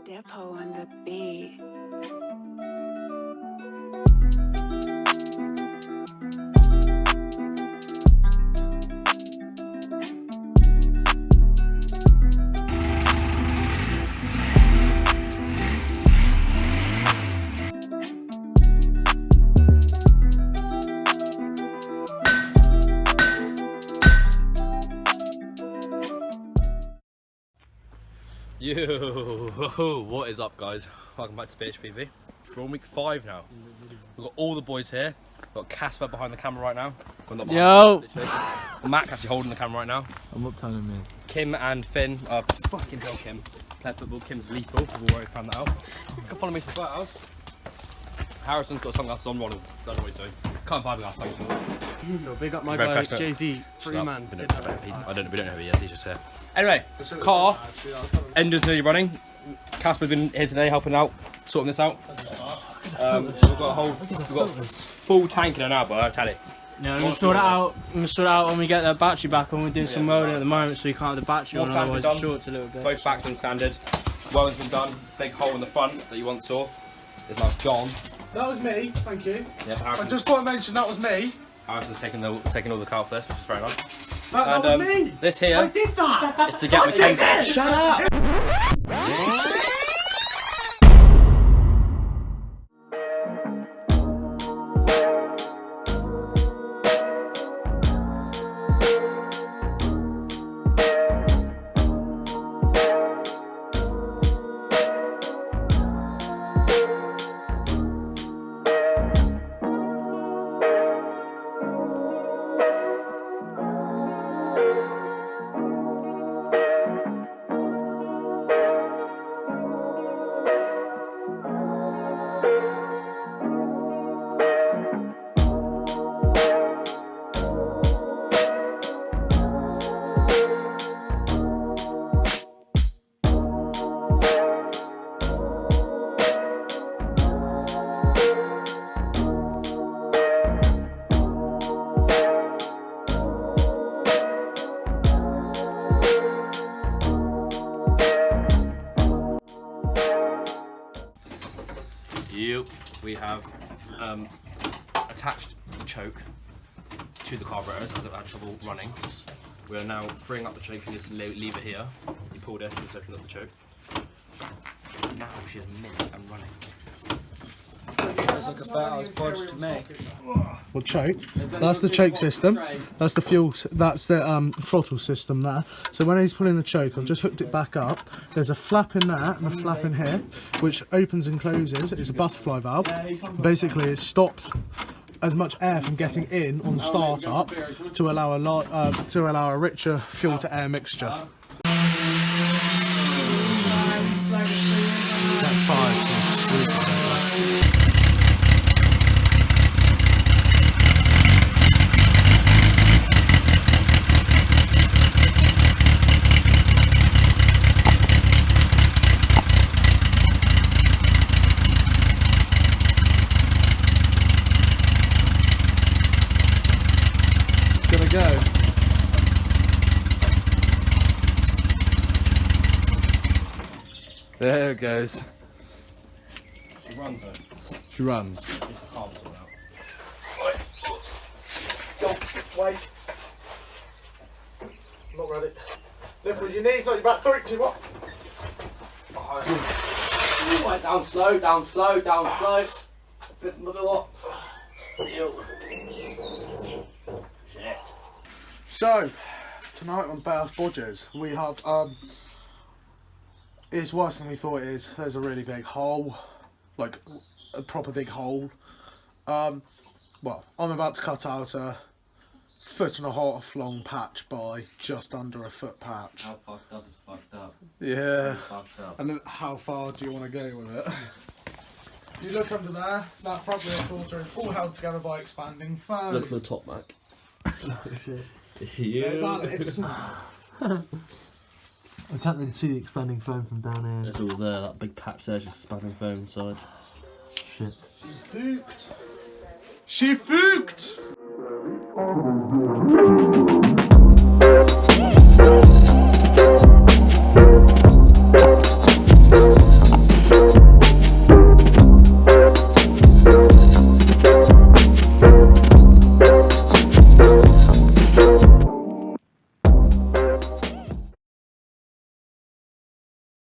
Depot on the beat. Yo, what is up, guys? Welcome back to EP3. We're on week 5 now. We've got all the boys here. We've got Casper behind the camera right now. Well, not behind, yo! Mac actually holding the camera right now. I'm not telling me. Kim and Finn are fucking hell, Kim. Play football. Kim's lethal. We've already found that out. You can follow me to the house. Harrison's got sunglasses on. Ronald doesn't know what he's doing. Can't buy me that sunglasses. Yo, big up my guy Jay-Z, free man. We don't know who he is, he's just here. Anyway, car, engine's nearly running. Casper's been here today helping out, sorting this out. So we've got a full tank in there now, but I'll tell you. Yeah, I'm gonna sort it out. I'm gonna sort it out when we get that battery back on. We're doing some welding at the moment, so we can't have the battery on, otherwise it shorts a little bit. Both backs been sanded. Welding's been done. Big hole in the front that you once saw is now gone. That was me, thank you. Yeah, I just want to mention that was me. Harrison's taking all the car off this, which is very nice. That was me. This here I did that. is to get the tank. Shut up! We have attached the choke to the carburetors as I've had trouble running. We are now freeing up the choke from this lever here. You pull this and it's opening up the choke. Now she is mint and running. It's like a fat fudge to me. Well, choke. That's the choke system. That's the fuel. That's the throttle system there. So when he's pulling the choke, I've just hooked it back up. There's a flap in there and a flap in here, which opens and closes. It's a butterfly valve. Basically, it stops as much air from getting in on startup to allow a richer fuel to air mixture. Set 5. Go. There it goes. She runs though. She runs. It's the carbs all out. Go, wait. I'm not ready. Lift with your knees, not your back. 32 what? Right, down slow, down slow, down slow. Fifth middle up. Shit. So, tonight on Bear's Bodges, we have, it's worse than we thought it is. There's a really big hole, like a proper big hole. Well, I'm about to cut out a 1.5 foot long patch by just under a foot patch. How fucked up is fucked up. Yeah. Fucked up. And then how far do you want to go with it? You look under there, that front rear quarter is all held together by expanding foam. Look for the top, Mac. Oh shit. There's Alex. I can't really see the expanding foam from down here. It's all there, that big patch there's just expanding foam inside. Shit. She's fucked. She fucked!